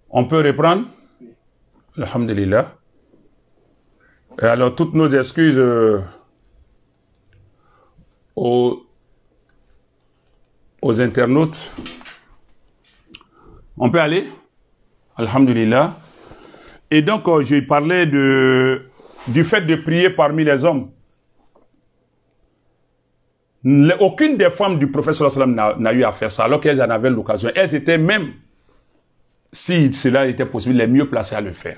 On peut reprendre? Alhamdulillah. Et alors, toutes nos excuses aux internautes. On peut aller? Alhamdulillah. Et donc, je parlais du fait de prier parmi les hommes. Aucune des femmes du prophète sallallahu alayhi wa sallam n'a eu à faire ça, alors qu'elles en avaient l'occasion. Elles étaient même, si cela était possible, les mieux placées à le faire.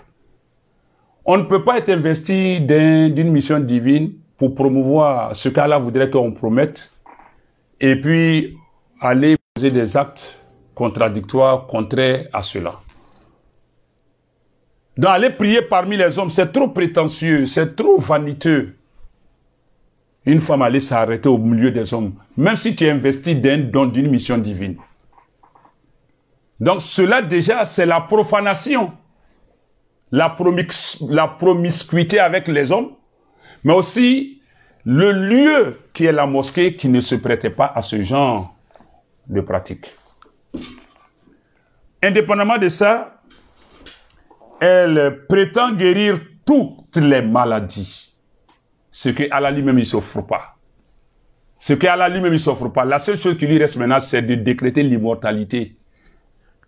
On ne peut pas être investi d'une mission divine pour promouvoir ce qu'Allah voudrait qu'on promette et puis aller poser des actes contradictoires, contraires à cela. Donc aller prier parmi les hommes, c'est trop prétentieux, c'est trop vaniteux. Une femme aller s'arrêter au milieu des hommes, même si tu es investi d'une mission divine. Donc cela déjà, c'est la profanation, la promiscuité avec les hommes, mais aussi le lieu qui est la mosquée qui ne se prêtait pas à ce genre de pratique. Indépendamment de ça, elle prétend guérir toutes les maladies. Ce qu'Allah lui-même ne s'offre pas. Ce qu'Allah lui-même ne s'offre pas. La seule chose qui lui reste maintenant, c'est de décréter l'immortalité.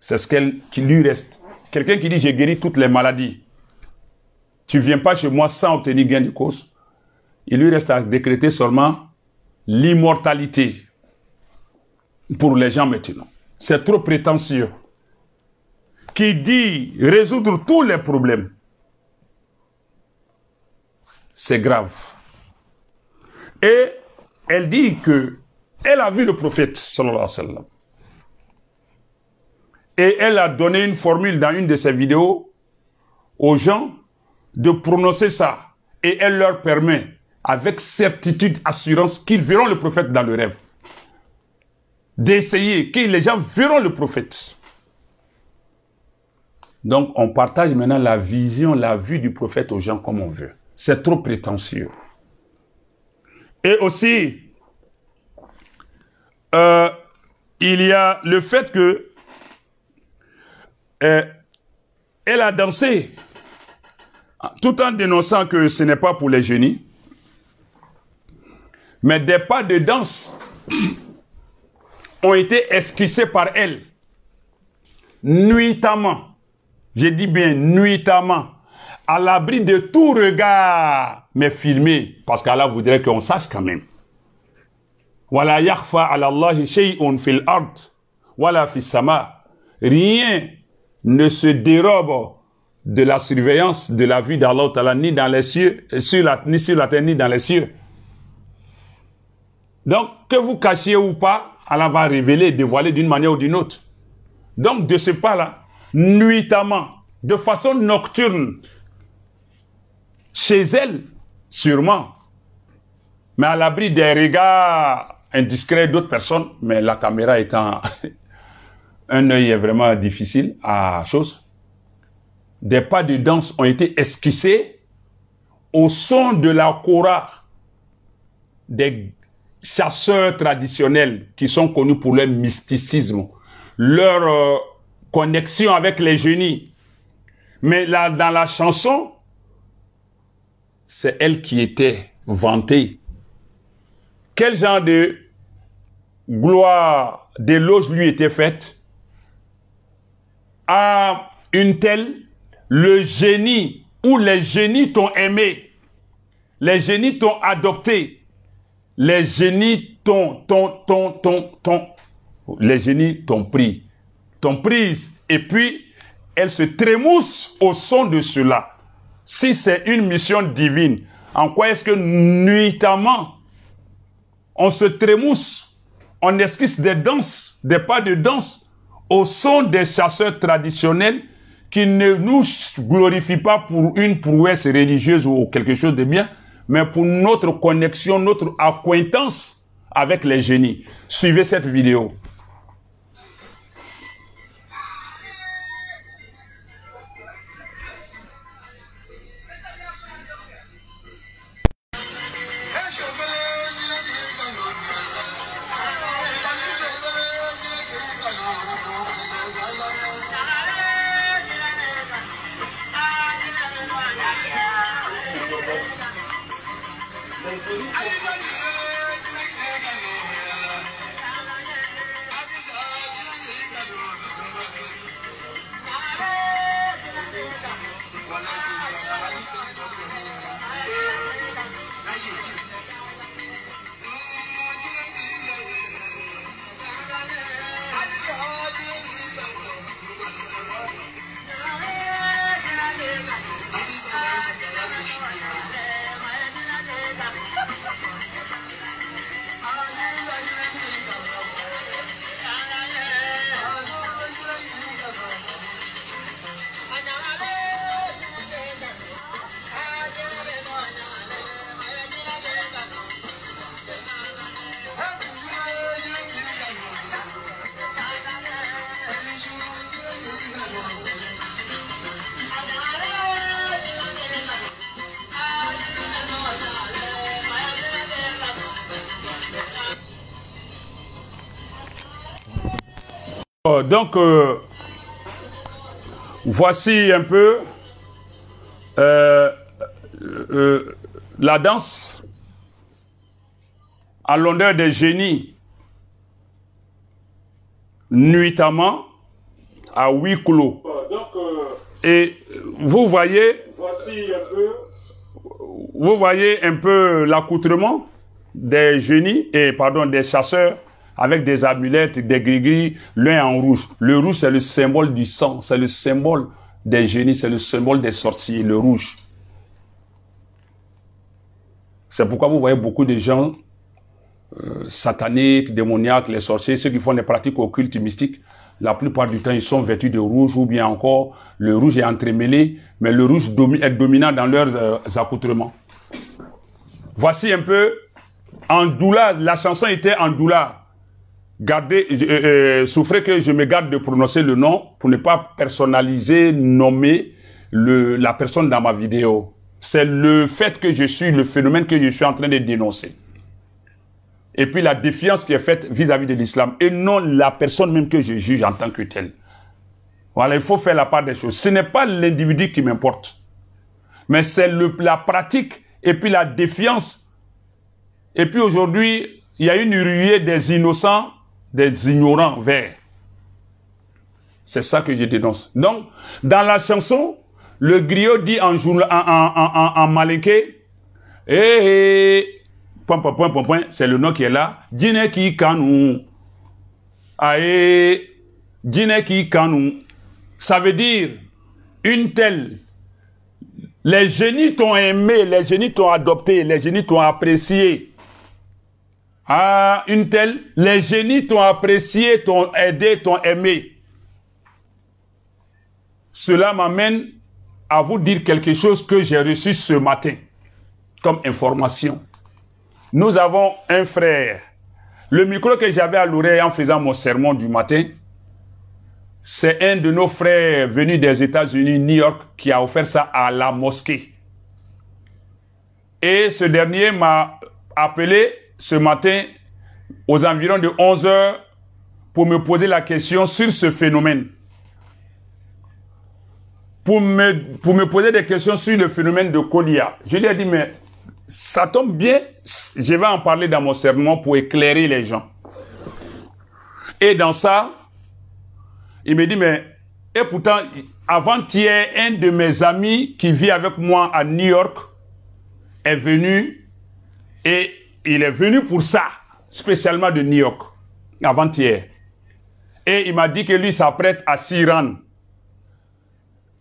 C'est ce qui lui reste. Quelqu'un qui dit, j'ai guéri toutes les maladies. Tu ne viens pas chez moi sans obtenir gain de cause. Il lui reste à décréter seulement l'immortalité. Pour les gens maintenant. C'est trop prétentieux. Qui dit résoudre tous les problèmes. C'est grave. Et elle dit que elle a vu le prophète, sallallahu alayhi wa sallam. Et elle a donné une formule dans une de ses vidéos aux gens de prononcer ça. Et elle leur permet, avec certitude, assurance, qu'ils verront le prophète dans le rêve. D'essayer, que les gens verront le prophète. Donc, on partage maintenant la vision, la vue du prophète aux gens comme on veut. C'est trop prétentieux. Et aussi, il y a le fait que elle a dansé tout en dénonçant que ce n'est pas pour les génies, mais des pas de danse ont été esquissés par elle nuitamment. Je dis bien nuitamment, à l'abri de tout regard, mais filmé, parce qu'Allah voudrait qu'on sache quand même. Wala yakhfa ala Allahi shay'un fil ard, wala fis sama. Rien ne se dérobe de la surveillance, de la vue d'Allah Ta'ala, ni dans les cieux, ni sur la terre, ni dans les cieux. Donc, que vous cachiez ou pas, Allah va révéler, dévoiler d'une manière ou d'une autre. Donc, de ce pas-là, nuitamment, de façon nocturne, chez elle, sûrement, mais à l'abri des regards indiscrets d'autres personnes, mais la caméra étant un œil est vraiment difficile à chose, des pas de danse ont été esquissés au son de la kora des chasseurs traditionnels qui sont connus pour leur mysticisme, leur connexion avec les génies. Mais là, dans la chanson, c'est elle qui était vantée. Quel genre de gloire, d'éloge lui était faite? À une telle, le génie ou les génies t'ont aimé, les génies t'ont adopté, les génies les génies t'ont pris, t'ont prise, et puis elle se trémousse au son de cela. Si c'est une mission divine, en quoi est-ce que nuitamment on se trémousse, on esquisse des danses, des pas de danse au son des chasseurs traditionnels qui ne nous glorifient pas pour une prouesse religieuse ou quelque chose de bien, mais pour notre connexion, notre acquaintance avec les génies. Suivez cette vidéo. Donc, voici un peu la danse à l'honneur des génies, nuitamment à huis clos. Et vous voyez, un peu l'accoutrement des génies, des chasseurs, avec des amulettes, des gris-gris, l'un en rouge. Le rouge, c'est le symbole du sang, c'est le symbole des génies, c'est le symbole des sorciers, le rouge. C'est pourquoi vous voyez beaucoup de gens sataniques, démoniaques, les sorciers, ceux qui font des pratiques occultes mystiques. La plupart du temps, ils sont vêtus de rouge, ou bien encore, le rouge est entremêlé, mais le rouge est dominant dans leurs accoutrements. Voici un peu, en doula, la chanson était en doula. Souffrez que je me garde de prononcer le nom pour ne pas personnaliser, nommer la personne dans ma vidéo. C'est le fait que je suis, le phénomène que je suis en train de dénoncer. Et puis la défiance qui est faite vis-à-vis de l'islam et non la personne même que je juge en tant que telle. Voilà, il faut faire la part des choses. Ce n'est pas l'individu qui m'importe, mais c'est la pratique et puis la défiance. Et puis aujourd'hui, il y a une ruée des innocents, des ignorants vers. C'est ça que je dénonce. Donc, dans la chanson, le griot dit en malinké, c'est le nom qui est là. Dine ki kanu. Ae, dine ki kanu. Ça veut dire, une telle. Les génies t'ont aimé, les génies t'ont adopté, les génies t'ont apprécié. Ah, une telle, les génies t'ont apprécié, t'ont aidé, t'ont aimé. Cela m'amène à vous dire quelque chose que j'ai reçu ce matin comme information. Nous avons un frère. Le micro que j'avais à l'oreille en faisant mon sermon du matin, c'est un de nos frères venus des États-Unis, New York, qui a offert ça à la mosquée. Et ce dernier m'a appelé ce matin aux environs de 11 h pour me poser la question sur ce phénomène. Pour me poser des questions sur le phénomène de Kolia. Je lui ai dit, mais ça tombe bien, je vais en parler dans mon sermon pour éclairer les gens. Et dans ça, il me dit, mais, et pourtant, avant-hier, un de mes amis qui vit avec moi à New York est venu et il est venu pour ça, spécialement de New York, avant-hier. Et il m'a dit que lui s'apprête à s'y rendre.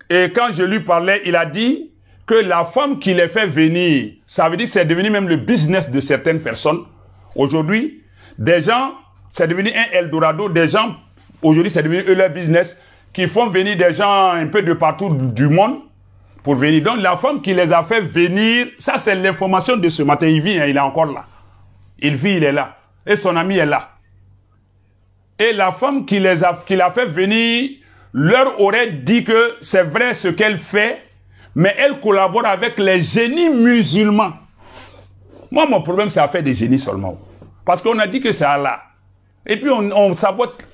Et quand je lui parlais, il a dit que la femme qui les fait venir, ça veut dire que c'est devenu même le business de certaines personnes. Aujourd'hui, des gens, c'est devenu un Eldorado, des gens, aujourd'hui c'est devenu eux leur business, qui font venir des gens un peu de partout du monde pour venir. Donc la femme qui les a fait venir, ça c'est l'information de ce matin, il vit, hein, il est encore là. Il vit, il est là. Et son ami est là. Et la femme qui l'a fait venir, leur aurait dit que c'est vrai ce qu'elle fait, mais elle collabore avec les génies musulmans. Moi, mon problème, c'est à faire des génies seulement. Parce qu'on a dit que c'est Allah. Et puis, on sabote.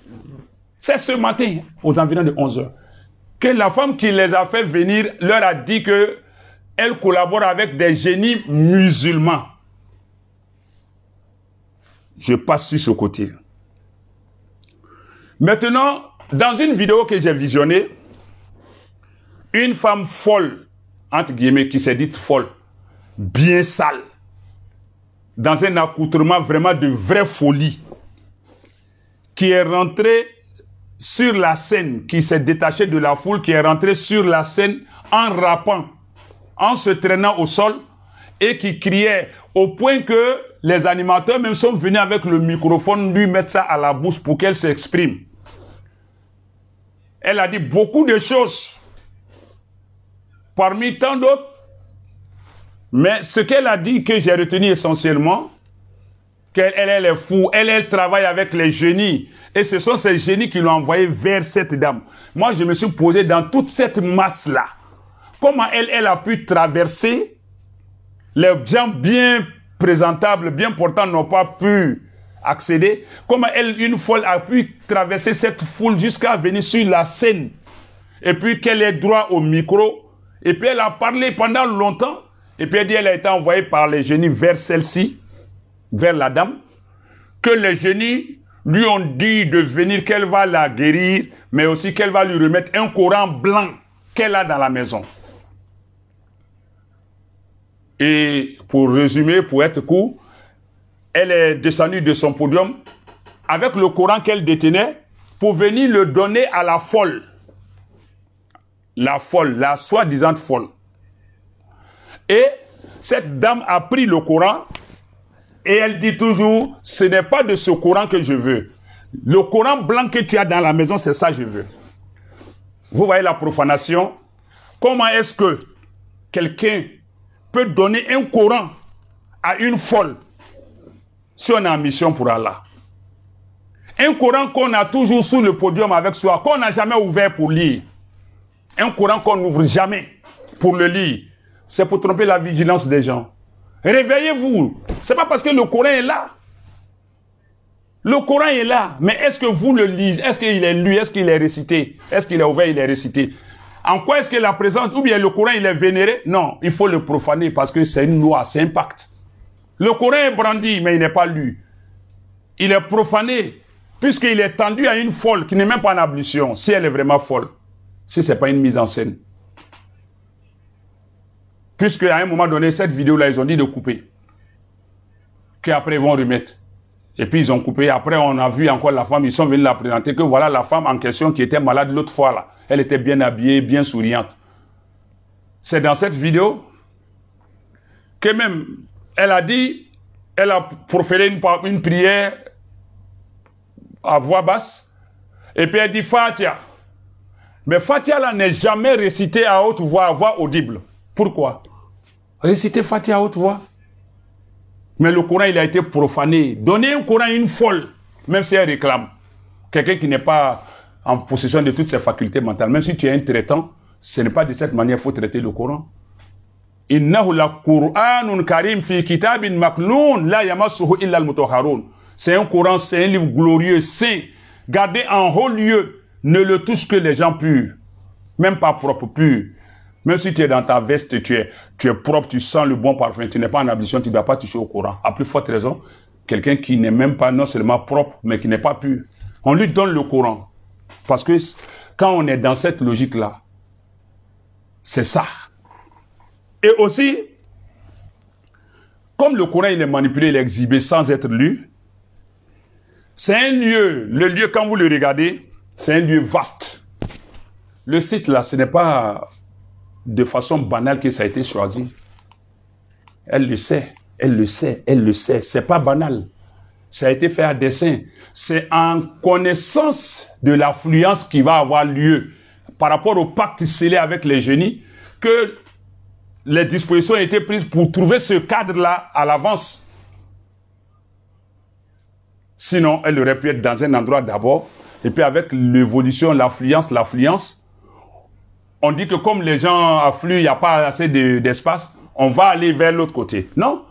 C'est ce matin, aux environs de 11 h, que la femme qui les a fait venir leur a dit que elle collabore avec des génies musulmans. Je passe sur ce côté. Maintenant, dans une vidéo que j'ai visionnée, une femme folle, entre guillemets, qui s'est dite folle, bien sale, dans un accoutrement vraiment de vraie folie, qui est rentrée sur la scène, qui s'est détachée de la foule, qui est rentrée sur la scène en rappant, en se traînant au sol, et qui criait au point que les animateurs même sont venus avec le microphone lui mettre ça à la bouche pour qu'elle s'exprime. Elle a dit beaucoup de choses, parmi tant d'autres, mais ce qu'elle a dit que j'ai retenu essentiellement, qu'elle est fou, elle travaille avec les génies, et ce sont ces génies qui l'ont envoyé vers cette dame. Moi, je me suis posé dans toute cette masse-là, comment elle a pu traverser, les gens bien présentables, bien portants n'ont pas pu accéder, comment elle, une folle, a pu traverser cette foule jusqu'à venir sur la scène, et puis qu'elle ait droit au micro, et puis elle a parlé pendant longtemps, et puis elle dit qu'elle a été envoyée par les génies vers celle-ci, vers la dame, que les génies lui ont dit de venir, qu'elle va la guérir, mais aussi qu'elle va lui remettre un Coran blanc qu'elle a dans la maison. Et pour résumer, pour être court, elle est descendue de son podium avec le Coran qu'elle détenait pour venir le donner à la folle. La folle, la soi-disant folle. Et cette dame a pris le Coran et elle dit toujours, ce n'est pas de ce Coran que je veux. Le Coran blanc que tu as dans la maison, c'est ça que je veux. Vous voyez la profanation? Comment est-ce que quelqu'un peut donner un Coran à une folle si on est en mission pour Allah? Un Coran qu'on a toujours sous le podium avec soi, qu'on n'a jamais ouvert pour lire. Un Coran qu'on n'ouvre jamais pour le lire. C'est pour tromper la vigilance des gens. Réveillez-vous. C'est pas parce que le Coran est là. Le Coran est là. Mais est-ce que vous le lisez? Est-ce qu'il est lu? Est-ce qu'il est récité? Est-ce qu'il est ouvert? Il est récité. En quoi est-ce que la présence, ou bien le Coran il est vénéré? Non, il faut le profaner parce que c'est une loi, c'est un pacte. Le Coran est brandi, mais il n'est pas lu. Il est profané, puisqu'il est tendu à une folle qui n'est même pas en ablution, si elle est vraiment folle. Si ce n'est pas une mise en scène. Puisque à un moment donné, cette vidéo-là, ils ont dit de couper. Qu'après, ils vont remettre. Et puis, ils ont coupé. Après, on a vu encore la femme, ils sont venus la présenter, que voilà la femme en question qui était malade l'autre fois, là. Elle était bien habillée, bien souriante. C'est dans cette vidéo que même, elle a dit, elle a proféré une prière à voix basse, et puis elle dit Fatiha. Mais Fatiha là n'est jamais récité à haute voix, à voix audible. Pourquoi? Réciter Fatiha à haute voix. Mais le Coran, il a été profané. Donner un Coran à une folle, même si elle réclame. Quelqu'un qui n'est pas en possession de toutes ses facultés mentales. Même si tu es un traitant, ce n'est pas de cette manière qu'il faut traiter le Coran. Innahu la Qur'anun karim fi kitabin maknoun la yamassuhu illa al-mutahharun. C'est un Coran, c'est un livre glorieux, saint, gardé en haut lieu. Ne le touche que les gens purs. Même pas propres, purs. Même si tu es dans ta veste, tu es propre, tu sens le bon parfum, tu n'es pas en ablution, tu ne dois pas toucher au Coran. À plus forte raison, quelqu'un qui n'est même pas non seulement propre, mais qui n'est pas pur. On lui donne le Coran. Parce que quand on est dans cette logique-là, c'est ça. Et aussi, comme le Coran il est manipulé, il est exhibé sans être lu, c'est un lieu, le lieu quand vous le regardez, c'est un lieu vaste. Le site là, ce n'est pas de façon banale que ça a été choisi. Elle le sait, elle le sait, elle le sait. C'est pas banal. Ça a été fait à dessein. C'est en connaissance de l'affluence qui va avoir lieu par rapport au pacte scellé avec les génies que les dispositions ont été prises pour trouver ce cadre-là à l'avance. Sinon, elle aurait pu être dans un endroit d'abord, et puis avec l'évolution, l'affluence, on dit que comme les gens affluent, il n'y a pas assez d'espace, on va aller vers l'autre côté. Non,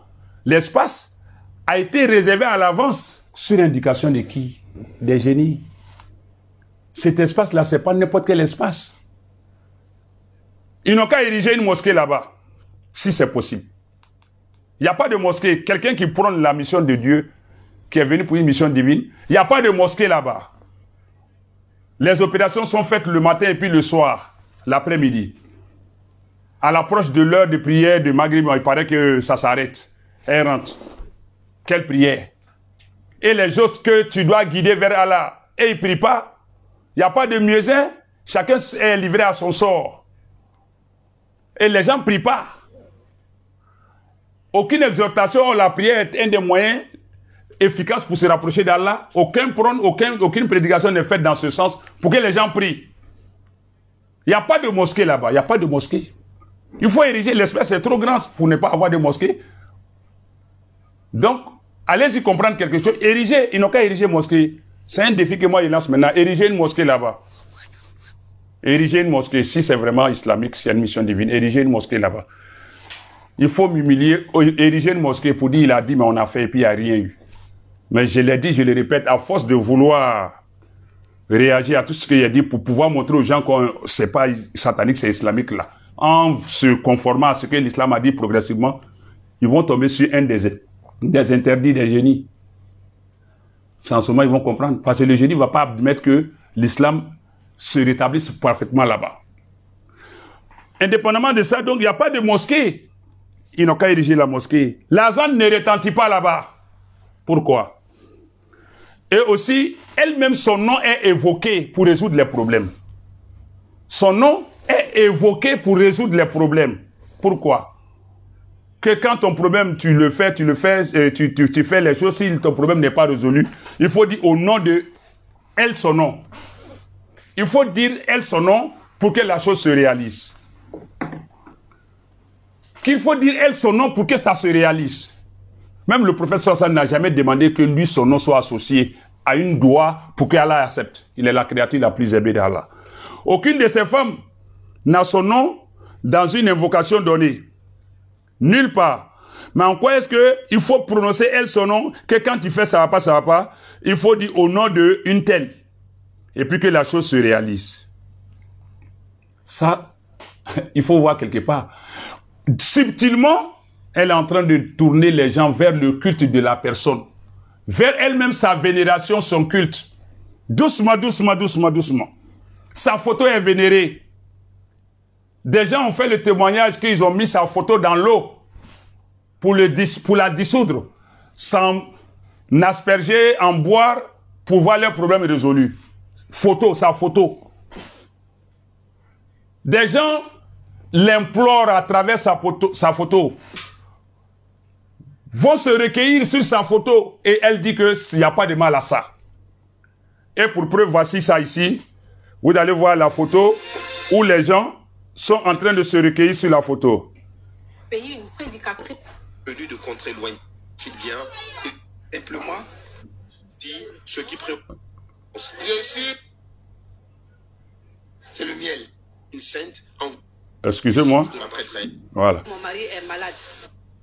l'espace a été réservé à l'avance sur indication de qui? Des génies. Cet espace-là, ce n'est pas n'importe quel espace. Ils n'ont qu'à ériger une mosquée là-bas, si c'est possible. Il n'y a pas de mosquée. Quelqu'un qui prône la mission de Dieu, qui est venu pour une mission divine. Il n'y a pas de mosquée là-bas. Les opérations sont faites le matin et puis le soir, l'après-midi. À l'approche de l'heure de prière de Maghrib, il paraît que ça s'arrête. Elle rentre. Quelle prière? Et les autres que tu dois guider vers Allah, et ils ne prient pas. Il n'y a pas de muezzin. Chacun est livré à son sort. Et les gens ne prient pas. Aucune exhortation, la prière est un des moyens efficaces pour se rapprocher d'Allah. Aucune prédication n'est faite dans ce sens pour que les gens prient. Il n'y a pas de mosquée là-bas. Il n'y a pas de mosquée. Il faut ériger. L'espace est trop grand pour ne pas avoir de mosquée. Donc, allez-y comprendre quelque chose. Ériger, ils n'ont qu'à ériger une mosquée. C'est un défi que moi, je lance maintenant. Ériger une mosquée là-bas. Ériger une mosquée. Si c'est vraiment islamique, c'est une mission divine. Ériger une mosquée là-bas. Il faut m'humilier. Ériger une mosquée pour dire, il a dit, mais on a fait et puis il n'y a rien eu. Mais je l'ai dit, je le répète, à force de vouloir réagir à tout ce qu'il a dit pour pouvoir montrer aux gens que c'est pas satanique, c'est islamique là. En se conformant à ce que l'islam a dit progressivement, ils vont tomber sur un des interdits des génies. Sans ce moment, ils vont comprendre. Parce que le génie ne va pas admettre que l'islam se rétablisse parfaitement là-bas. Indépendamment de ça, donc, il n'y a pas de mosquée. Ils n'ont qu'à ériger la mosquée. La zone ne retentit pas là-bas. Pourquoi? Et aussi, elle-même, son nom est évoqué pour résoudre les problèmes. Son nom est évoqué pour résoudre les problèmes. Pourquoi? Que quand ton problème, tu fais les choses, si ton problème n'est pas résolu, il faut dire au nom de elle son nom. Il faut dire elle son nom pour que la chose se réalise. Qu'il faut dire elle son nom pour que ça se réalise. Même le prophète Sassan n'a jamais demandé que lui, son nom soit associé à une doua pour qu'Allah accepte. Il est la créature la plus aimée d'Allah. Aucune de ces femmes n'a son nom dans une invocation donnée. Nulle part. Mais en quoi est-ce qu'il faut prononcer elle son nom, que quand il fait ça va pas, il faut dire au nom de une telle. Et puis que la chose se réalise. Ça, il faut voir quelque part. Subtilement, elle est en train de tourner les gens vers le culte de la personne. Vers elle-même, sa vénération, son culte. Doucement, doucement, doucement, doucement. Sa photo est vénérée. Des gens ont fait le témoignage qu'ils ont mis sa photo dans l'eau pour la dissoudre, sans asperger, en boire, pour voir leurs problèmes résolus. Photo, sa photo. Des gens l'implorent à travers sa photo. Vont se recueillir sur sa photo et elle dit qu'il n'y a pas de mal à ça. Et pour preuve, voici ça ici. Vous allez voir la photo où les gens sont en train de se recueillir sur la photo. Payer une prédicatrice. Venu de contrées loin, bien, et simplement dit ce qui préoccupe. C'est le miel, une sainte en. Excusez-moi. Voilà. Mon mari est malade.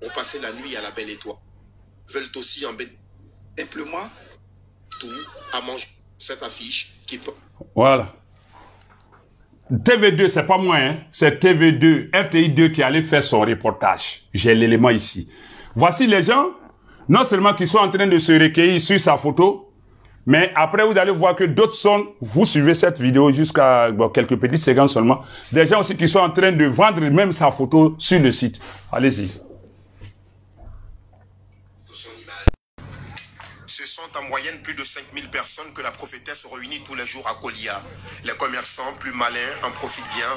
On passait la nuit à la belle étoile. Veulent aussi en bête. Simplement tout à manger cette affiche qui peut. Voilà. TV2, c'est pas moi, hein. C'est TV2, RTI2 qui allait faire son reportage. J'ai l'élément ici. Voici les gens, non seulement qui sont en train de se recueillir sur sa photo, mais après vous allez voir que d'autres sont, vous suivez cette vidéo jusqu'à quelques petites secondes seulement, des gens aussi qui sont en train de vendre même sa photo sur le site. Allez-y. Ce sont en moyenne plus de 5000 personnes que la prophétesse réunit tous les jours à Kolia. Les commerçants plus malins en profitent bien.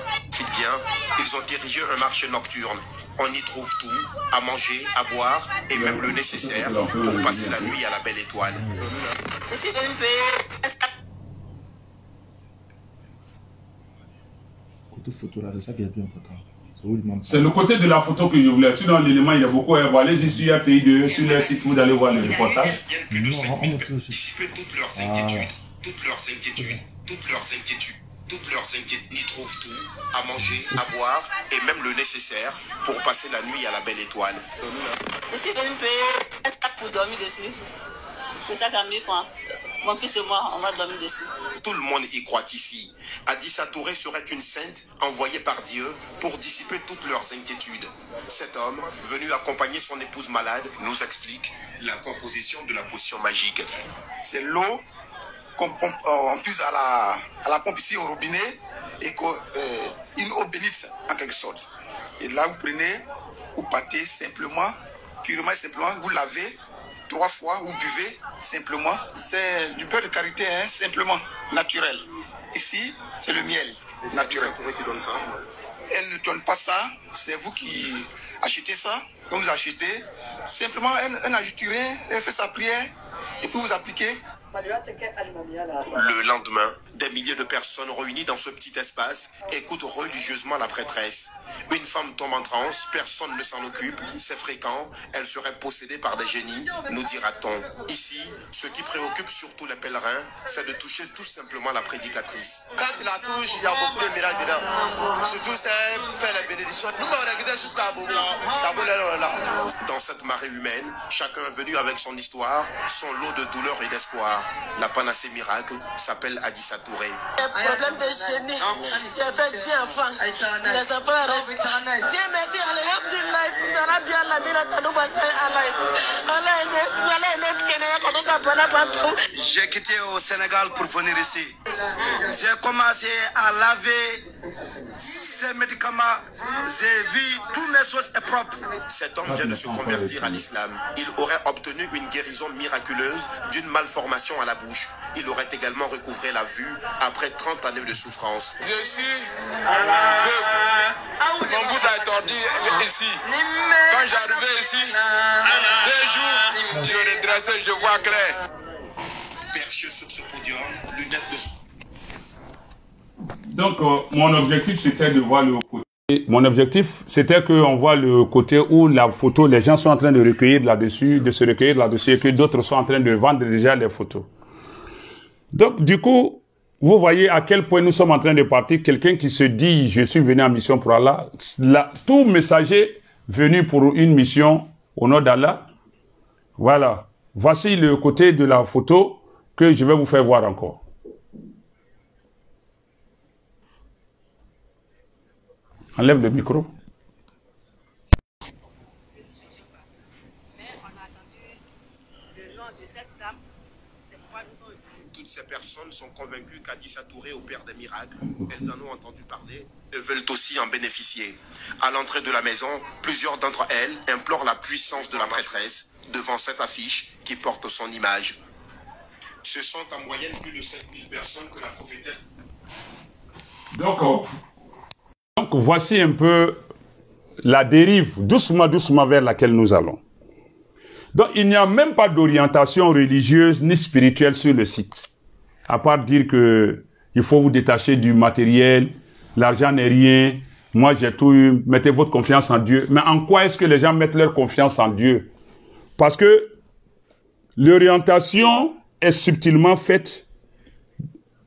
Ils ont dirigé un marché nocturne. On y trouve tout, à manger, à boire et même le nécessaire pour passer la nuit à la belle étoile. Côté photo là, c'est ça qui est le plus important. C'est le côté de la photo que je voulais. Sinon, l'élément, il y a beaucoup. Allez-y sur RTI2, sur leur site, vous allez voir le reportage. Dissiper toutes leurs inquiétudes, toutes leurs inquiétudes, y trouvent tout, à manger, à boire et même le nécessaire pour passer la nuit à la belle étoile. Je suis venu payer un sac pour dormir dessus. Le sac à 1000 francs. Mon fils et moi, on va dormir dessus. Tout le monde y croit ici. Adissa Touré serait une sainte envoyée par Dieu pour dissiper toutes leurs inquiétudes. Cet homme, venu accompagner son épouse malade, nous explique la composition de la potion magique. C'est l'eau qu'on puise à la pompe ici au robinet et une eau bénite en quelque sorte. Et là, vous prenez, vous pâtez simplement, purement et simplement, vous lavez 3 fois, vous buvez simplement. C'est du beurre de karité, hein, simplement, naturel. Ici, c'est le miel naturel. Qui donne ça? Elle ne donne pas ça, c'est vous qui achetez ça. Quand vous achetez, simplement, elle n'ajoute rien, elle fait sa prière et puis vous appliquez. Le lendemain, des milliers de personnes réunies dans ce petit espace écoutent religieusement la prêtresse. Une femme tombe en transe, personne ne s'en occupe, c'est fréquent, elle serait possédée par des génies, nous dira-t-on. Ici, ce qui préoccupe surtout les pèlerins, c'est de toucher tout simplement la prédicatrice. Quand il la touche, il y a beaucoup de miracles dedans. Surtout, c'est faire la bénédiction. Nous, on a quitté jusqu'à Bobo. Ça vaut là. Dans cette marée humaine, chacun est venu avec son histoire, son lot de douleur et d'espoir. La panacée miracle s'appelle Adissa Touré. Problème de génie. J'ai fait 10 enfants. Les enfants restent. Dieu merci, alhamdulillah. J'ai quitté au Sénégal pour venir ici. J'ai commencé à laver ces médicaments. J'ai vu tous mes choses propres. Cet homme vient de se convertir à l'islam. Il aurait obtenu une guérison miraculeuse d'une malformation à la bouche. Il aurait également recouvré la vue après 30 années de souffrance. Je suis mon bout est tordu ici. Quand j'arrivais ici, 2 jours, je redressais, je vois clair. Perché sur ce podium, lunettes de... Donc, mon objectif, c'était de voir le côté. Mon objectif, c'était qu'on voit le côté où la photo, les gens sont en train de recueillir là-dessus, de se recueillir là-dessus, et que d'autres sont en train de vendre déjà les photos. Donc, du coup, vous voyez à quel point nous sommes en train de partir. Quelqu'un qui se dit, je suis venu en mission pour Allah. Tout messager venu pour une mission au nom d'Allah. Voilà. Voici le côté de la photo que je vais vous faire voir encore. Enlève le micro. Toutes ces personnes sont convaincues qu'Adissa Touré opère des miracles. Elles en ont entendu parler et veulent aussi en bénéficier. À l'entrée de la maison, plusieurs d'entre elles implorent la puissance de la prêtresse devant cette affiche qui porte son image. Ce sont en moyenne plus de 5000 personnes que la prophétesse... Donc voici un peu la dérive, doucement, doucement vers laquelle nous allons. Donc il n'y a même pas d'orientation religieuse ni spirituelle sur le site. À part dire que il faut vous détacher du matériel, l'argent n'est rien, moi j'ai tout eu, mettez votre confiance en Dieu. Mais en quoi est-ce que les gens mettent leur confiance en Dieu? Parce que l'orientation est subtilement faite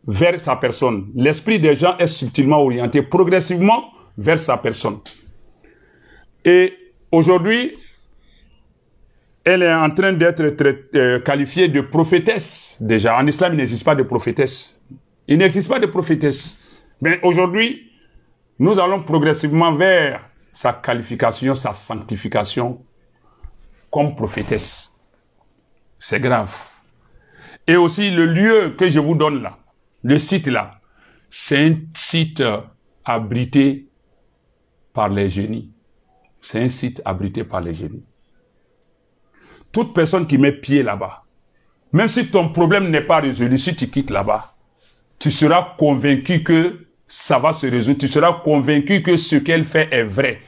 vers sa personne. L'esprit des gens est subtilement orienté progressivement vers sa personne. Et aujourd'hui, elle est en train d'être qualifiée de prophétesse. Déjà, en islam, il n'existe pas de prophétesse. Il n'existe pas de prophétesse. Mais aujourd'hui, nous allons progressivement vers sa qualification, sa sanctification comme prophétesse. C'est grave. Et aussi, le lieu que je vous donne là, le site là, c'est un site abrité par les génies. C'est un site abrité par les génies. Toute personne qui met pied là-bas, même si ton problème n'est pas résolu, si tu quittes là-bas, tu seras convaincu que ça va se résoudre. Tu seras convaincu que ce qu'elle fait est vrai.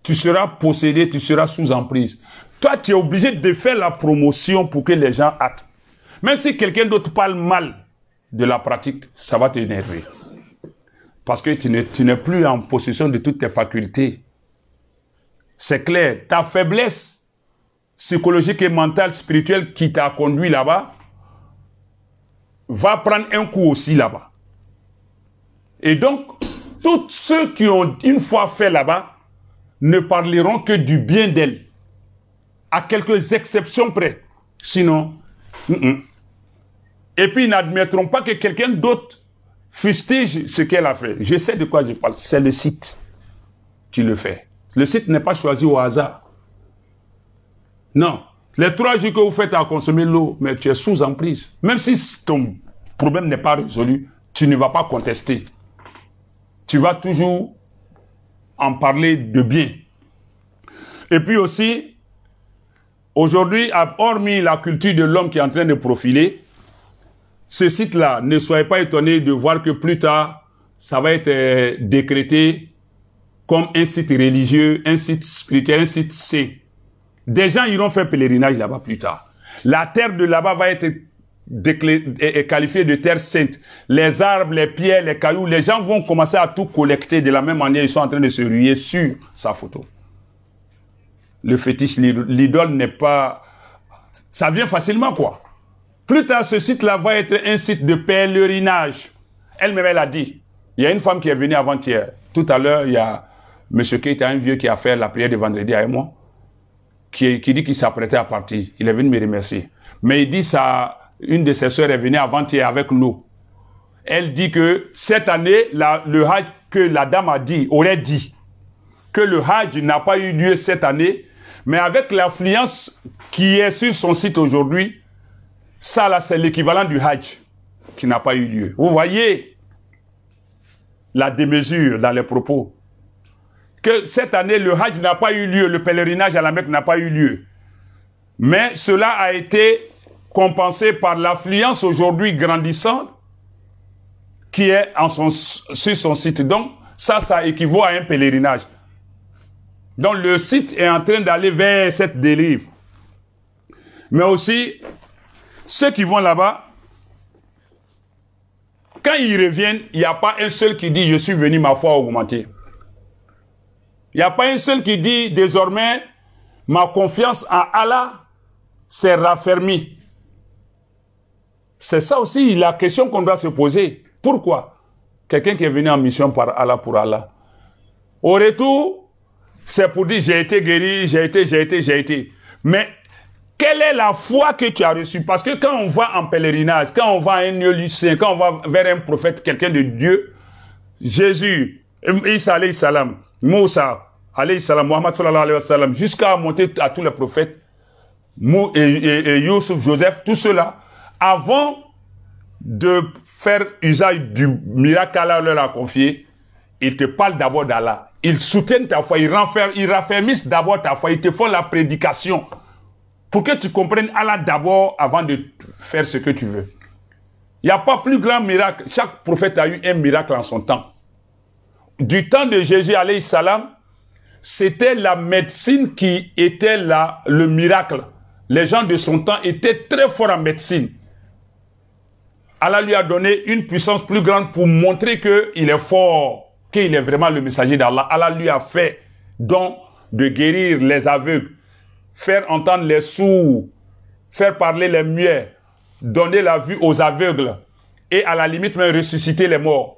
Tu seras possédé, tu seras sous emprise. Toi, tu es obligé de faire la promotion pour que les gens hâtent. Même si quelqu'un d'autre parle mal de la pratique, ça va t'énerver. Parce que tu n'es plus en possession de toutes tes facultés. C'est clair. Ta faiblesse psychologique et mentale, spirituelle qui t'a conduit là-bas, va prendre un coup aussi là-bas. Et donc, tous ceux qui ont une fois fait là-bas ne parleront que du bien d'elle. À quelques exceptions près. Sinon, Et puis ils n'admettront pas que quelqu'un d'autre fustige ce qu'elle a fait. Je sais de quoi je parle. C'est le site qui le fait. Le site n'est pas choisi au hasard. Non. Les 3 jours que vous faites à consommer l'eau, mais tu es sous emprise. Même si ton problème n'est pas résolu, tu ne vas pas contester. Tu vas toujours en parler de bien. Et puis aussi, aujourd'hui, hormis la culture de l'homme qui est en train de profiler, ce site-là, ne soyez pas étonnés de voir que plus tard, ça va être décrété comme un site religieux, un site spirituel, un site saint. Des gens iront faire pèlerinage là-bas plus tard. La terre de là-bas va être qualifiée de terre sainte. Les arbres, les pierres, les cailloux, les gens vont commencer à tout collecter de la même manière. Ils sont en train de se ruer sur sa photo. Le fétiche, l'idole n'est pas... Ça vient facilement, quoi. Plus tard, ce site-là va être un site de pèlerinage. Elle-même, elle a dit. Il y a une femme qui est venue avant-hier. Tout à l'heure, il y a M. Keita, un vieux qui a fait la prière de vendredi avec moi, qui dit qu'il s'apprêtait à partir. Il est venu me remercier. Mais il dit ça, une de ses sœurs est venue avant-hier avec l'eau. Elle dit que cette année, le Hajj que la dame a dit, aurait dit, que le Hajj n'a pas eu lieu cette année, mais avec l'affluence qui est sur son site aujourd'hui, ça là, c'est l'équivalent du Hajj qui n'a pas eu lieu. Vous voyez la démesure dans les propos. Que cette année, le Hajj n'a pas eu lieu, le pèlerinage à la Mecque n'a pas eu lieu. Mais cela a été compensé par l'affluence aujourd'hui grandissante qui est sur son site. Donc, ça équivaut à un pèlerinage. Donc, le site est en train d'aller vers cette dérive. Mais aussi, ceux qui vont là-bas, quand ils reviennent, il n'y a pas un seul qui dit « Je suis venu, ma foi augmenter ». Il n'y a pas un seul qui dit désormais ma confiance en Allah s'est raffermie. C'est ça aussi la question qu'on doit se poser. Pourquoi? Quelqu'un qui est venu en mission par Allah pour Allah. Au retour, c'est pour dire j'ai été guéri, j'ai été. Mais quelle est la foi que tu as reçue? Parce que quand on va en pèlerinage, quand on va à un lieu saint, quand on va vers un prophète, quelqu'un de Dieu, Jésus, Isa alayhi salam, Moussa, alayhi salam, Muhammad sallallahu alayhi wa sallam, jusqu'à monter à tous les prophètes, et Youssef, Joseph, tout cela, avant de faire usage du miracle qu'Allah leur a confié, ils te parlent d'abord d'Allah. Ils soutiennent ta foi, ils raffermissent d'abord ta foi, ils te font la prédication pour que tu comprennes Allah d'abord avant de faire ce que tu veux. Il n'y a pas plus grand miracle. Chaque prophète a eu un miracle en son temps. Du temps de Jésus, alayhi salam, c'était la médecine qui était le miracle. Les gens de son temps étaient très forts en médecine. Allah lui a donné une puissance plus grande pour montrer qu'il est fort, qu'il est vraiment le messager d'Allah. Allah lui a fait don de guérir les aveugles, faire entendre les sourds, faire parler les muets, donner la vue aux aveugles et à la limite même ressusciter les morts.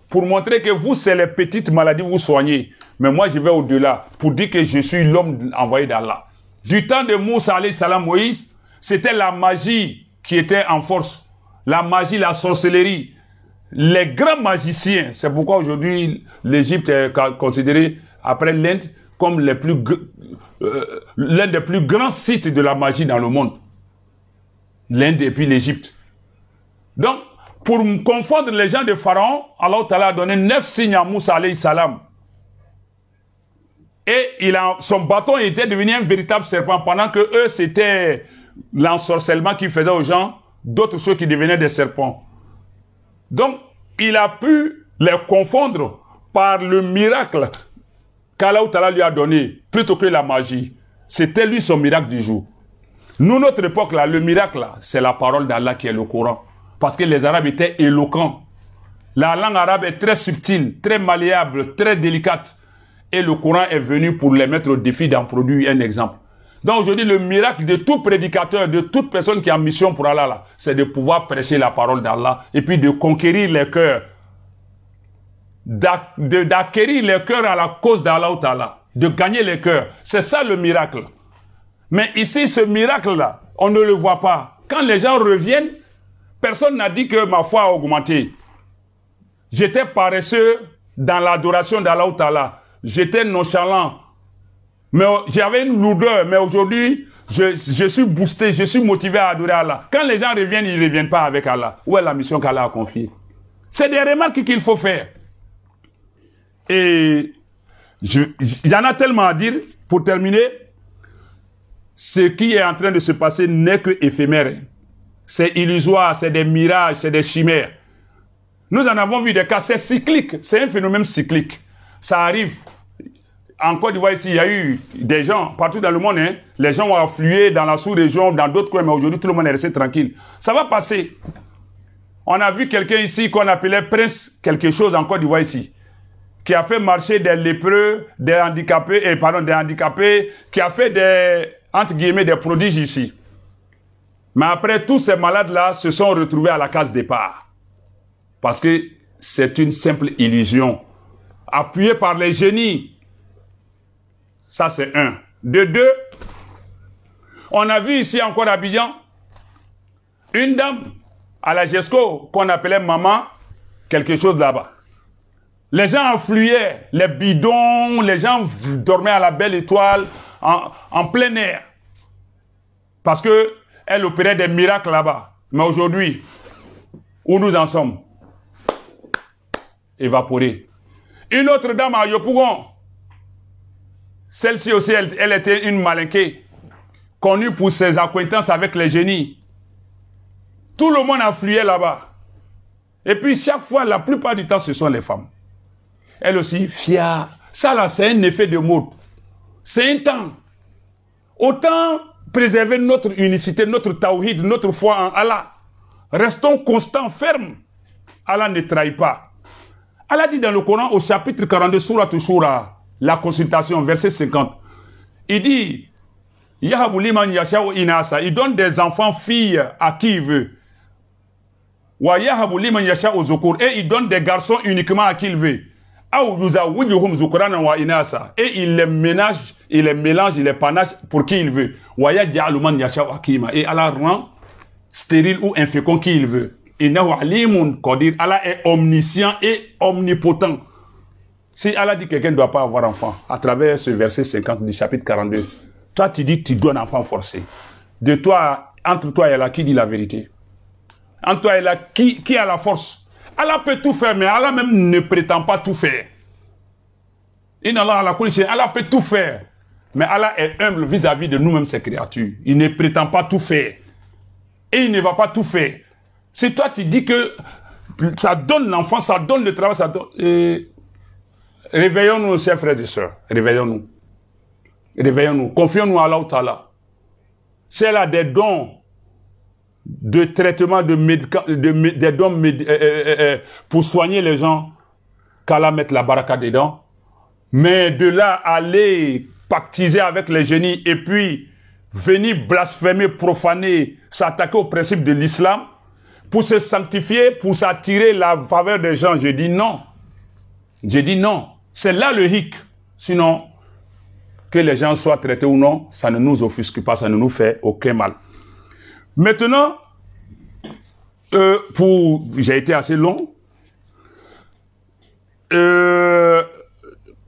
Pour montrer que vous, c'est les petites maladies que vous soignez. Mais moi, je vais au-delà pour dire que je suis l'homme envoyé d'Allah. Du temps de Moussa, alayhi salam, Moïse, c'était la magie qui était en force. La magie, la sorcellerie. Les grands magiciens, c'est pourquoi aujourd'hui, l'Égypte est considérée, après l'Inde, comme l'un des plus grands sites de la magie dans le monde. L'Inde et puis l'Égypte. Donc, pour confondre les gens de Pharaon, Allah Ta'ala a donné 9 signes à Moussa alayhi salam. Et son bâton était devenu un véritable serpent, pendant que eux, c'était l'ensorcellement qu'ils faisaient aux gens, d'autres choses qui devenaient des serpents. Donc, il a pu les confondre par le miracle qu'Allah Ta'ala lui a donné, plutôt que la magie. C'était lui son miracle du jour. Nous, notre époque, là, le miracle, là, c'est la parole d'Allah qui est le Coran. Parce que les Arabes étaient éloquents. La langue arabe est très subtile, très malléable, très délicate. Et le Coran est venu pour les mettre au défi d'en produire un exemple. Donc aujourd'hui, le miracle de tout prédicateur, de toute personne qui a mission pour Allah, c'est de pouvoir prêcher la parole d'Allah et puis de conquérir les cœurs. D'acquérir les cœurs à la cause d'Allah Ta'ala. De gagner les cœurs. C'est ça le miracle. Mais ici, ce miracle-là, on ne le voit pas. Quand les gens reviennent, Personne n'a dit que ma foi a augmenté. J'étais paresseux dans l'adoration d'Allah Ta'ala. J'étais nonchalant. Mais j'avais une lourdeur. Mais aujourd'hui, je suis boosté, je suis motivé à adorer Allah. Quand les gens reviennent, ils ne reviennent pas avec Allah. Où est la mission qu'Allah a confiée? C'est des remarques qu'il faut faire. Et il y en a tellement à dire. Pour terminer, ce qui est en train de se passer n'est que éphémère. C'est illusoire, c'est des mirages, c'est des chimères. Nous en avons vu des cas, c'est cyclique, c'est un phénomène cyclique. Ça arrive. En Côte d'Ivoire, ici, il y a eu des gens, partout dans le monde, hein, les gens ont afflué dans la sous-région, dans d'autres coins, mais aujourd'hui, tout le monde est resté tranquille. Ça va passer. On a vu quelqu'un ici qu'on appelait Prince quelque chose en Côte d'Ivoire ici, qui a fait marcher des lépreux, des handicapés, qui a fait des, entre guillemets, des prodiges ici. Mais après, tous ces malades-là se sont retrouvés à la case départ. Parce que c'est une simple illusion. Appuyée par les génies. Ça, c'est un. De deux, on a vu ici encore à Abidjan, une dame à la GESCO qu'on appelait maman, quelque chose là-bas. Les gens affluaient, les bidons, les gens dormaient à la belle étoile, en plein air. Parce que elle opérait des miracles là-bas. Mais aujourd'hui, où nous en sommes? Évaporée. Une autre dame à Yopougon, celle-ci aussi, elle était une malinquée, connue pour ses acquaintances avec les génies. Tout le monde affluait là-bas. Et puis chaque fois, la plupart du temps, ce sont les femmes. Elle aussi, fière. Ça là, c'est un effet de mode. C'est un temps. Autant préserver notre unicité, notre tawhid, notre foi en Allah. Restons constants, fermes. Allah ne trahit pas. Allah dit dans le Coran, au chapitre 42, Surah Shura, la consultation, verset 50, il dit, Yahabu liman yasha'u inasa, il donne des enfants filles à qui il veut. Wa yahabu liman yasha'u zukur, et il donne des garçons uniquement à qui il veut. Et il les ménage, il les mélange, il les panache pour qui il veut. Et Allah rend stérile ou infécond qui il veut. Allah est omniscient et omnipotent. Si Allah dit que quelqu'un ne doit pas avoir enfant, à travers ce verset 50 du chapitre 42, toi tu dis que tu dois un enfant forcé. De toi, entre toi et Allah, qui dit la vérité? Entre toi et Allah, qui a la force? Allah peut tout faire, mais Allah même ne prétend pas tout faire. Allah peut tout faire, mais Allah est humble vis-à-vis de nous-mêmes, ses créatures. Il ne prétend pas tout faire. Et il ne va pas tout faire. Si toi tu dis que ça donne l'enfant, ça donne le travail, ça donne... Réveillons-nous, chers frères et sœurs. Réveillons-nous. Réveillons-nous. Confions-nous à Allah Ta'ala. C'est là des dons de traitement des dons pour soigner les gens, qu'Allah mette la baraka dedans. Mais de là, aller pactiser avec les génies et puis venir blasphémer, profaner, s'attaquer au principe de l'islam pour se sanctifier, pour s'attirer la faveur des gens. Je dis non. Je dis non. C'est là le hic. Sinon, que les gens soient traités ou non, ça ne nous offusque pas, ça ne nous fait aucun mal. Maintenant, j'ai été assez long.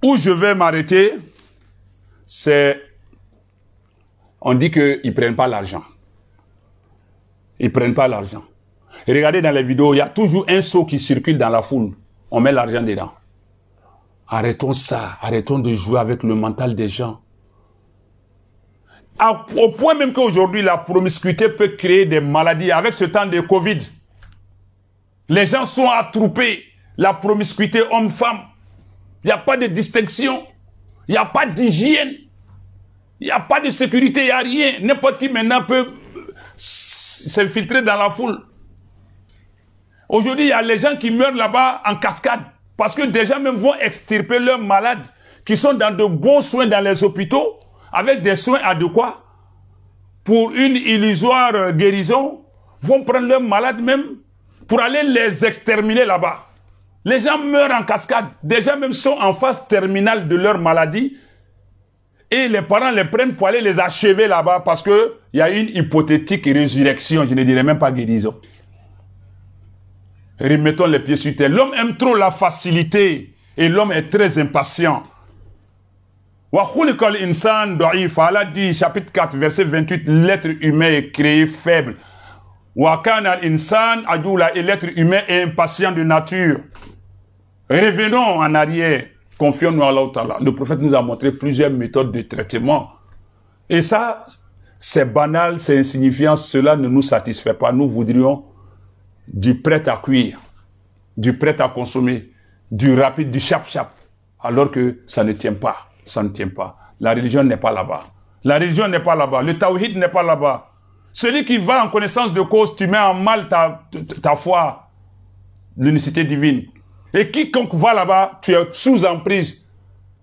Où je vais m'arrêter, c'est... On dit qu'ils ne prennent pas l'argent. Ils ne prennent pas l'argent. Et regardez dans les vidéos, il y a toujours un seau qui circule dans la foule. On met l'argent dedans. Arrêtons ça. Arrêtons de jouer avec le mental des gens. Au point même qu'aujourd'hui, la promiscuité peut créer des maladies. Avec ce temps de Covid, les gens sont attroupés. La promiscuité homme-femme. Il n'y a pas de distinction. Il n'y a pas d'hygiène. Il n'y a pas de sécurité. Il n'y a rien. N'importe qui maintenant peut s'infiltrer dans la foule. Aujourd'hui, il y a les gens qui meurent là-bas en cascade. Parce que des gens même vont extirper leurs malades qui sont dans de bons soins dans les hôpitaux, avec des soins adéquats, pour une illusoire guérison, vont prendre leurs malades même pour aller les exterminer là-bas. Les gens meurent en cascade. Des gens même sont en phase terminale de leur maladie et les parents les prennent pour aller les achever là-bas parce qu'il y a une hypothétique résurrection, je ne dirais même pas guérison. Remettons les pieds sur terre. L'homme aime trop la facilité et l'homme est très impatient. Allah dit, chapitre 4, verset 28, l'être humain est créé faible. Et l'être humain est impatient de nature. Revenons en arrière. Confions-nous à Allah. Le prophète nous a montré plusieurs méthodes de traitement. Et ça, c'est banal, c'est insignifiant. Cela ne nous satisfait pas. Nous voudrions du prêt à cuire, du prêt à consommer, du rapide, du chap-chap. Alors que ça ne tient pas. Ça ne tient pas. La religion n'est pas là-bas. La religion n'est pas là-bas. Le tawhid n'est pas là-bas. Celui qui va en connaissance de cause, tu mets en mal ta foi, l'unicité divine. Et quiconque va là-bas, tu es sous emprise.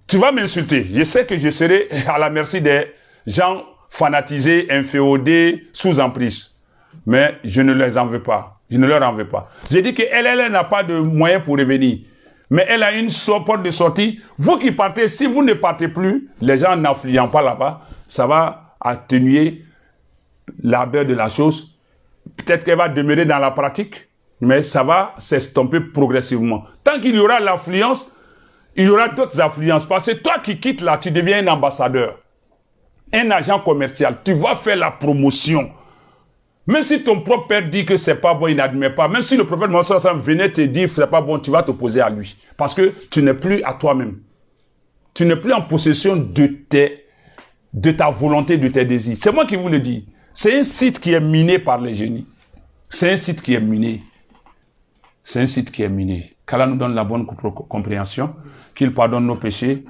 Tu vas m'insulter. Je sais que je serai à la merci des gens fanatisés, inféodés, sous emprise. Mais je ne les en veux pas. Je ne leur en veux pas. J'ai dit qu'elle n'a pas de moyens pour revenir. Mais elle a une porte de sortie. Vous qui partez, si vous ne partez plus, les gens n'affluent pas là-bas, ça va atténuer l'ardeur de la chose. Peut-être qu'elle va demeurer dans la pratique, mais ça va s'estomper progressivement. Tant qu'il y aura l'affluence, il y aura d'autres affluences. Parce que toi qui quittes là, tu deviens un ambassadeur, un agent commercial. Tu vas faire la promotion. Même si ton propre père dit que c'est pas bon, il n'admet pas. Même si le prophète Mohammed venait te dire que c'est pas bon, tu vas t'opposer à lui. Parce que tu n'es plus à toi-même. Tu n'es plus en possession de ta volonté, de tes désirs. C'est moi qui vous le dis. C'est un site qui est miné par les génies. C'est un site qui est miné. C'est un site qui est miné. Qu'Allah nous donne la bonne compréhension, qu'il pardonne nos péchés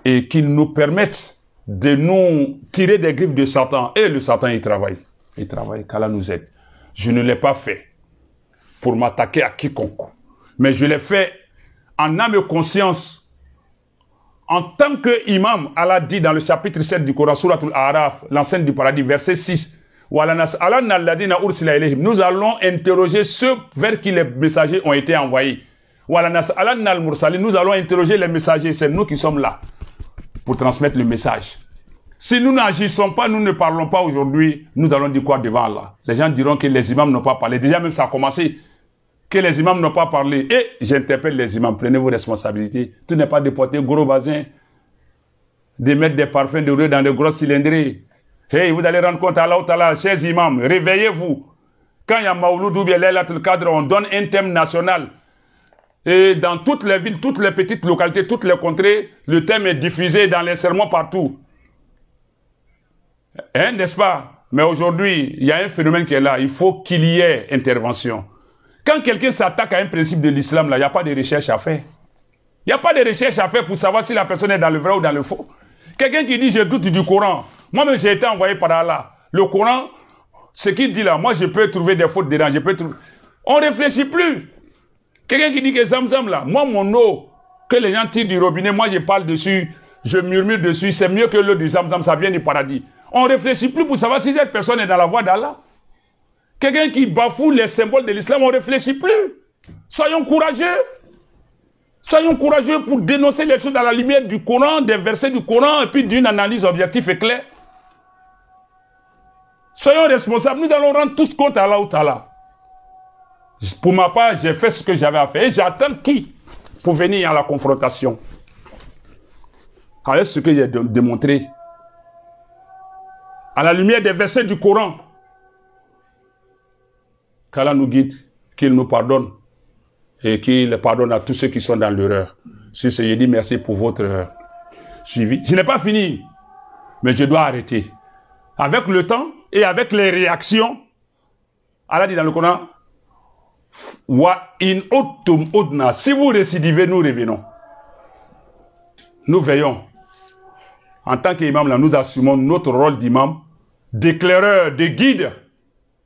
et qu'il nous permette de nous tirer des griffes de Satan. Et le Satan, il travaille. Il travaille, qu'Allah nous aide. Je ne l'ai pas fait pour m'attaquer à quiconque. Mais je l'ai fait en âme et conscience. En tant qu'imam, Allah dit dans le chapitre 7 du Coran, Surat al-A'raf, l'enceinte du paradis, verset 6, nous allons interroger ceux vers qui les messagers ont été envoyés. Nous allons interroger les messagers. C'est nous qui sommes là pour transmettre le message. Si nous n'agissons pas, nous ne parlons pas aujourd'hui, nous allons dire quoi devant Allah? Les gens diront que les imams n'ont pas parlé. Déjà même ça a commencé. Que les imams n'ont pas parlé. Et j'interpelle les imams, prenez vos responsabilités. Tu n'es pas de porter gros bazin, de mettre des parfums de rue dans de grosses cylindrées. Hey, vous allez rendre compte à Allah, chers imams, réveillez-vous. Quand il y a Maouloud ou bien Laylatul Qadr, on donne un thème national. Et dans toutes les villes, toutes les petites localités, toutes les contrées, le thème est diffusé dans les sermons partout. Hein, n'est-ce pas? Mais aujourd'hui, il y a un phénomène qui est là. Il faut qu'il y ait intervention. Quand quelqu'un s'attaque à un principe de l'islam, là, il n'y a pas de recherche à faire. Il n'y a pas de recherche à faire pour savoir si la personne est dans le vrai ou dans le faux. Quelqu'un qui dit, je doute du Coran. Moi-même, j'ai été envoyé par Allah. Le Coran, ce qu'il dit là, moi, je peux trouver des fautes dedans. On ne réfléchit plus. Quelqu'un qui dit que Zamzam là, moi, mon eau, que les gens tirent du robinet, moi, je parle dessus, je murmure dessus, c'est mieux que l'eau du Zamzam, ça vient du paradis. On ne réfléchit plus pour savoir si cette personne est dans la voie d'Allah. Quelqu'un qui bafoue les symboles de l'islam, on ne réfléchit plus. Soyons courageux. Soyons courageux pour dénoncer les choses dans la lumière du Coran, des versets du Coran, et puis d'une analyse objective et claire. Soyons responsables. Nous allons rendre tous compte à Allah ou Ta'ala. Pour ma part, j'ai fait ce que j'avais à faire. Et j'attends qui pour venir à la confrontation? Avec ce que j'ai démontré. À la lumière des versets du Coran. Qu'Allah nous guide, qu'il nous pardonne et qu'il pardonne à tous ceux qui sont dans l'erreur. Sur ce, je dis merci pour votre suivi. Je n'ai pas fini, mais je dois arrêter. Avec le temps et avec les réactions, Allah dit dans le Coran, Wa in uttum udna, si vous récidivez, nous revenons. Nous veillons. En tant qu'imam, là, nous assumons notre rôle d'imam, d'éclaireur, de guide,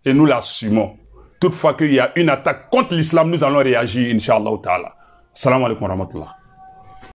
et nous l'assumons. Toutefois qu'il y a une attaque contre l'islam, nous allons réagir, Inch'Allah ta'ala. Salam alaikum wa rahmatullah.